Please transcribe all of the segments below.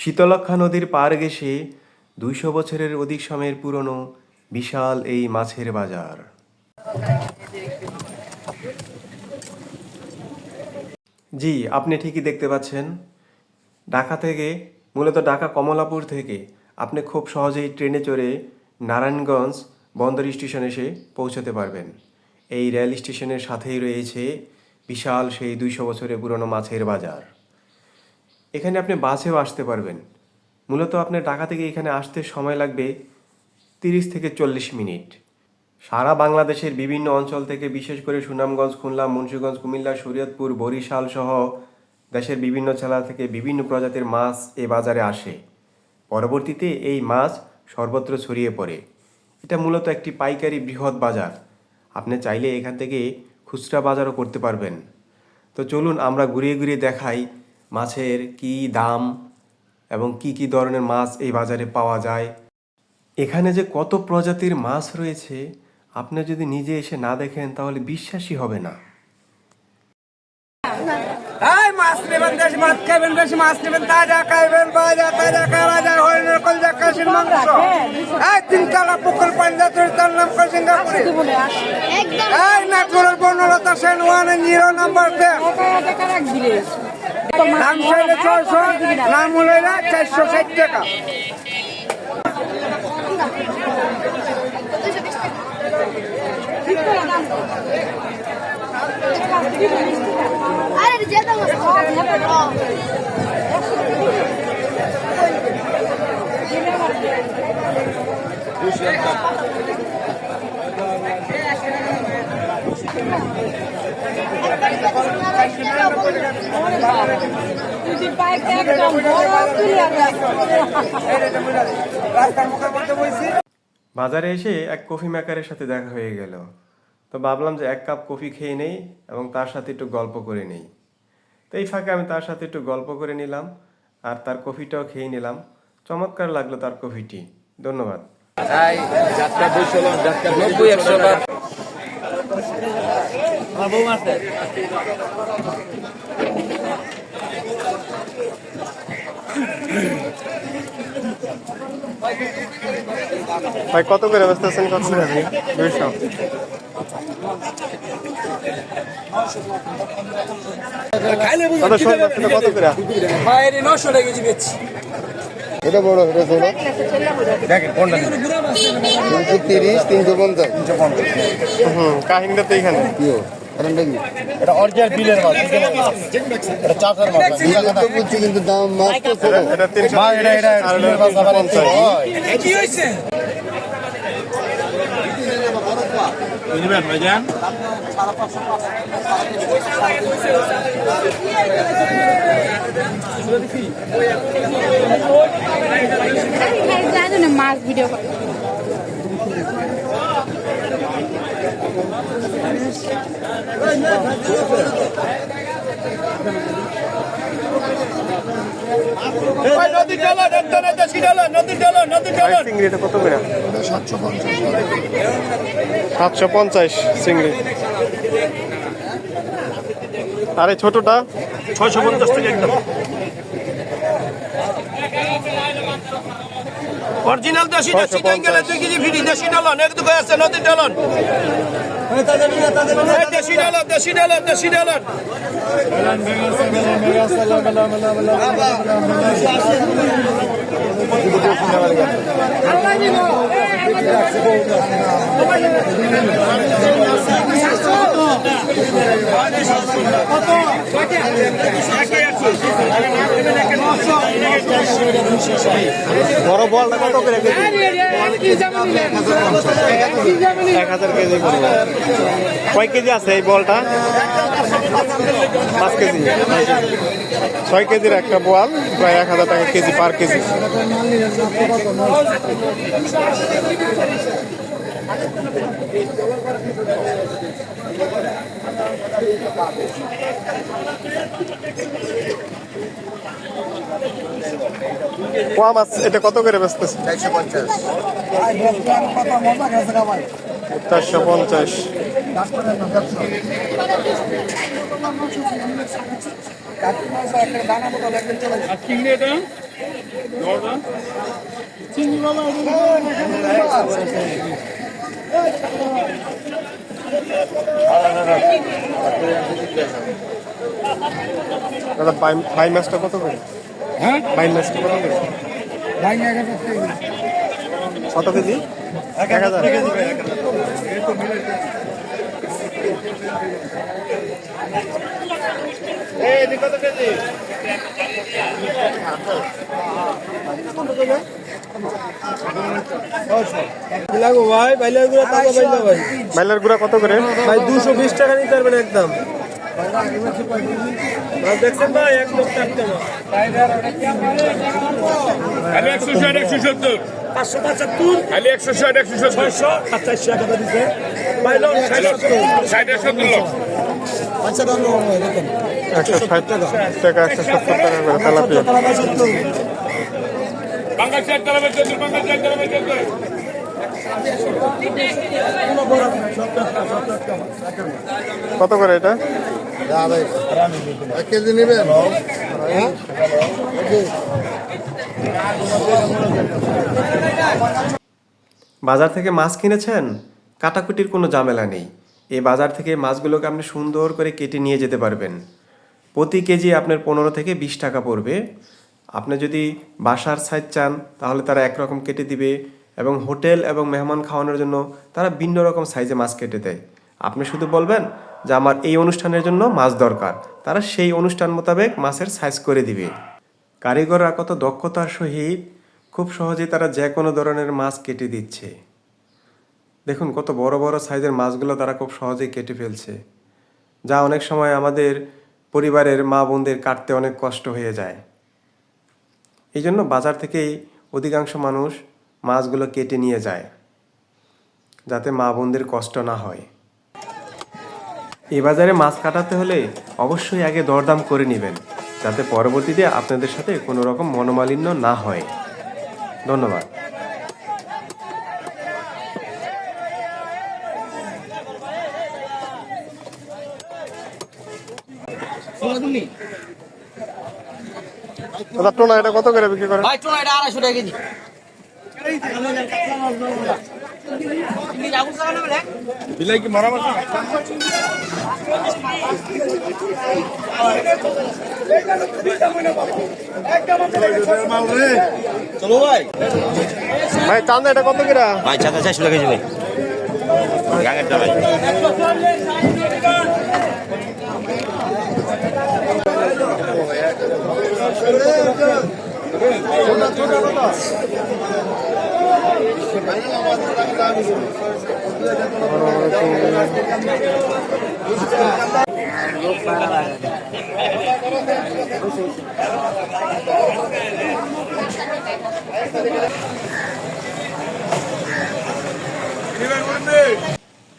শীতলক্ষ্যা নদীর পার ঘেঁষে ২০০ বছরের অধিক সময়ের পুরনো বিশাল এই মাছের বাজার। জি, আপনি ঠিকই দেখতে পাচ্ছেন। ঢাকা থেকে, মূলত ঢাকা কমলাপুর থেকে আপনি খুব সহজেই ট্রেনে চড়ে নারায়ণগঞ্জ বন্দর স্টেশনে এসে পৌঁছাতে পারবেন। এই রেল স্টেশনের সাথেই রয়েছে বিশাল সেই ২০০ বছরের পুরনো মাছের বাজার। এখানে আপনি বাসেও আসতে পারবেন। মূলত আপনার ঢাকা থেকে এখানে আসতে সময় লাগবে ৩০ থেকে ৪০ মিনিট। সারা বাংলাদেশের বিভিন্ন অঞ্চল থেকে, বিশেষ করে সুনামগঞ্জ, খুলনা, মুন্সিগঞ্জ, কুমিল্লা, শরীয়তপুর, বরিশাল সহ দেশের বিভিন্ন জেলা থেকে বিভিন্ন প্রজাতির মাছ এ বাজারে আসে। পরবর্তীতে এই মাছ সর্বত্র ছড়িয়ে পড়ে। এটা মূলত একটি পাইকারি বৃহৎ বাজার। আপনি চাইলে এখান থেকে খুচরা বাজারও করতে পারবেন। তো চলুন আমরা ঘুরিয়ে ঘুরিয়ে দেখাই মাছের কী দাম এবং কি কি ধরনের মাছ এই বাজারে পাওয়া যায়। এখানে যে কত প্রজাতির মাছ রয়েছে, আপনি যদি নিজে এসে না দেখেন তাহলে বিশ্বাসই হবে না। মাছ নেবেন, দেশি মাছ খাবেন, বেশি মাছ নেবেন, তাজা খাইবেন, বাজা তাজা কাজা হরিণের কলজা কাশির মাংস, 3 তলা পুকুর পাঞ্জাতের তার নাম করে সিঙ্গাপুরে, নাটুরের বনলতা সেন 1 নাম্বার নাম চাইলে 600, নাম হলে 460 টাকা। বাজারে এসে এক কফি মেকারের সাথে দেখা হয়ে গেল। তো ভাবলাম যে 1 কাপ কফি খেয়ে নেই এবং তার সাথে একটু গল্প করে নেই। তো এই ফাঁকে আমি তার সাথে একটু গল্প করে নিলাম আর তার কফিটাও খেয়ে নিলাম। চমৎকার লাগলো তার কফিটি। ধন্যবাদ। ভাই কত করে ব্যস্ত আছেন? কত করে? 200। কত করে? ভাই 900 টাকা কেজি বেচছি। এটা বড়, এটা ছোট। দেখেন কোনটা? 330, 350, 350। কাহিনীটা তো এখানে এটা অরিজিনাল বিলের মাছ, এটা চাষের মাছ। এটা বুঝছি কিন্তু দাম মাছ তো ছোট। এটা 300। ভাই এটা বিলের মাছ আবার 50। কি হইছে? বুঝবেন ভাইজান? মাছ ভিডিও করে চিংড়িটা কত করে? 750 চিংড়ি। আরে ছোটটা 650 টাকা একদম অরিজিনাল দেশি দেশি গেলে 2 কেজি ফ্রি। দেশি ডালন এক দুটো আছে, নদীর ডালন, দেশি ডালন, দেশি ডালন, দেশি ডালন। বড় বলটা কত করে কেজি? 1000 কেজি করে। কয় কেজি আছে এই বলটা? 5 কেজি। 6 কেজির একটা বল, প্রায় 1000 টাকা কেজি পার কেজি। পোয়া মাছ এটা কত করে বেচতেছে? 450। 450। চিংড়ি এটা দাদা বাই মাছটা কত করে? হ্যাঁ বাই মাছটা কত করে? ভাই না কত কেজি? 1000 লাগো ভাই বাইলের গুড়া টাকা বাইলা ভাই মাইলার গুড়া কত করে? ভাই 220 টাকা নিতে পারবেন একদম দেখছেন ভাই একদম টাটকা খালি 160 170 575 খালি 160 170 627 টাকা দিছে বাইলো 60 70 লোক 160 টাকা 170 টাকা করে তেলাপিয়া। বাংলা চার টাকা বেচে বাংলা চার টাকা বেচে কত করে এটা? ভাই 1 কেজি নেবেন? হ্যাঁ বাজার থেকে মাছ কিনেছেন, কাটাকুটির কোনো ঝামেলা নেই। এই বাজার থেকে মাছগুলোকে আপনি সুন্দর করে কেটে নিয়ে যেতে পারবেন। প্রতি কেজি আপনার 15 থেকে 20 টাকা পড়বে। আপনি যদি বাসার সাইজ চান তাহলে তারা একরকম কেটে দিবে, এবং হোটেল এবং মেহমান খাওয়ানোর জন্য তারা ভিন্ন রকম সাইজে মাছ কেটে দেয়। আপনি শুধু বলবেন যে আমার এই অনুষ্ঠানের জন্য মাছ দরকার, তারা সেই অনুষ্ঠান মোতাবেক মাছের সাইজ করে দিবে। কারিগররা কত দক্ষতার সহিত খুব সহজেই তারা যে কোনো ধরনের মাছ কেটে দিচ্ছে। দেখুন কত বড় বড় সাইজের মাছগুলো তারা খুব সহজেই কেটে ফেলছে, যা অনেক সময় আমাদের পরিবারের মা বোনদের কাটতে অনেক কষ্ট হয়ে যায়। এই জন্য বাজার থেকেই অধিকাংশ মানুষ মাছগুলো কেটে নিয়ে যায়, যাতে মা বোনদের কষ্ট না হয়। এই বাজারে মাছ কাটাতে হলে অবশ্যই আগে দরদাম করে নেবেন, যাতে পরবর্তীতে আপনাদের সাথে কোনো রকম মনোমালিন্য না হয়। ধন্যবাদ। দাদা টোনা এটা কত করে বিক্রি করেন? ভাই টোনা এটা 250 টাকা কেজি। বিলাই কি মারা মাছ চলো ভাই ভাই চান্দা এটা কত করে? ভাই 450 টাকা কেজি ভাই গাঙ্গেরটা ভাই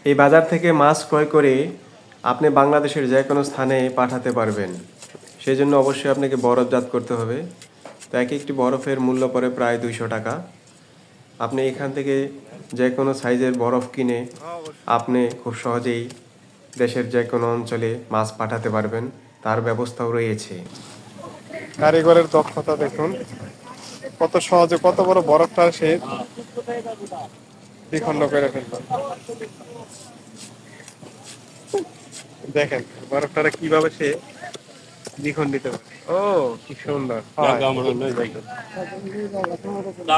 এই বাজার থেকে মাছ ক্রয় করে আপনি বাংলাদেশের যে কোনো স্থানে পাঠাতে পারবেন। সেই জন্য অবশ্যই আপনাকে বরফজাত করতে হবে। তো এক একটি বরফের মূল্য পড়ে প্রায় 200 টাকা। আপনি এখান থেকে যে কোনো সাইজের বরফ কিনে আপনি খুব সহজেই দেশের যে কোনো অঞ্চলে মাছ পাঠাতে পারবেন, তার ব্যবস্থাও রয়েছে। কারিগরের দক্ষতা দেখুন, কত সহজে কত বড় বরফটা সে দ্বিখণ্ড করে ফেলল। দেখেন বরফটা কিভাবে সে দ্বিখণ্ডিত করে। ও কি সুন্দর।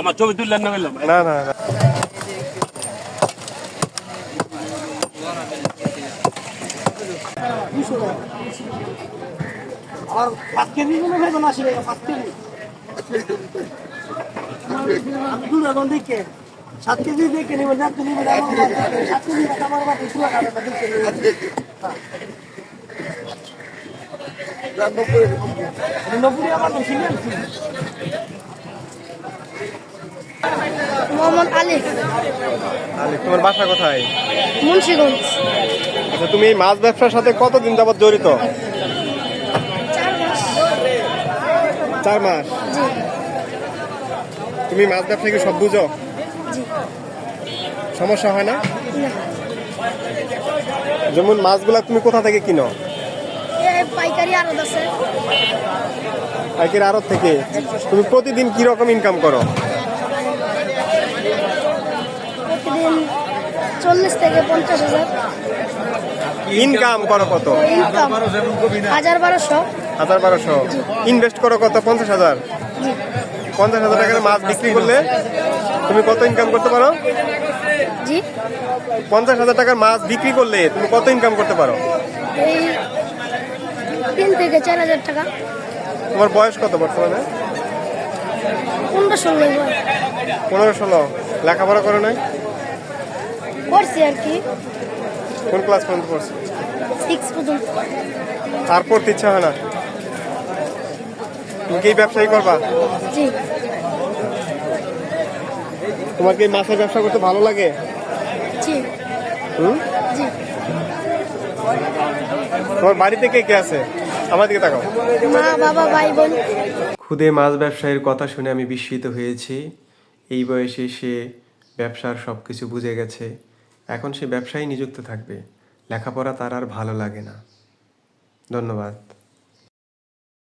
আমার ছবি তুললেন না বললাম না না না, আর 5 কেজি গুলো ভাই বলা আসলে 5 কেজি আমি দূর এখন দেখে 7 কেজি দেখে নিব না, তুমি বলে আমার 7 কেজি টাকা আমার বাকি পুরো টাকা দেখে নব্বই আমার বেশি না। মোহাম্মদ আলী, আলিফ, তোমার বাসা কোথায়? মুন্সিগঞ্জ। আচ্ছা, তুমি এই মাছ ব্যবসার সাথে কতদিন যাবত জড়িত? 4 মাস। জি তুমি মাছ ব্যবসা কি সব বুঝো? জি। সমস্যা হয় না? না, যেমন মাছগুলা তুমি কোথা থেকে কিনো? পাইকারি আড়ত আছে। পাইকারি আড়ত থেকে। তুমি প্রতিদিন কি রকম ইনকাম করো? প্রতিদিন 40 থেকে 50,000 ইনকাম করো কত? ইনকাম 1,000-1,200। 1,000-1,200। ইনভেস্ট করো কত? 50,000। 50,000 টাকার মাছ বিক্রি করলে তুমি কত ইনকাম করতে পারো? জি 50,000 টাকার মাছ বিক্রি করলে তুমি কত ইনকাম করতে পারো? এই 3 থেকে 4,000 টাকা। তোমার বয়স কত বর্তমানে? 15-16 হয়। 15-16। লেখাপড়া করো নাই? করছি আর কি, কোন ক্লাস পর্যন্ত পড়ছো? 6 পর্যন্ত। আর পড়তে ইচ্ছা হয় না? তুমি কি এই ব্যবসায়ী করবা? জি তোমার কি মাছের ব্যবসা করতে ভালো লাগে? জি হুম? জি। তোমার বাড়িতে কে কে আছে? আমার দিকে তাকাও। মা, বাবা, ভাই, বোন। খুদে মাছ ব্যবসায়ীর কথা শুনে আমি বিস্মিত হয়েছি। এই বয়সে সে ব্যবসার সব কিছু বুঝে গেছে। এখন সে ব্যবসায় নিযুক্ত থাকবে। লেখাপড়া তার আর ভালো লাগে না। ধন্যবাদ।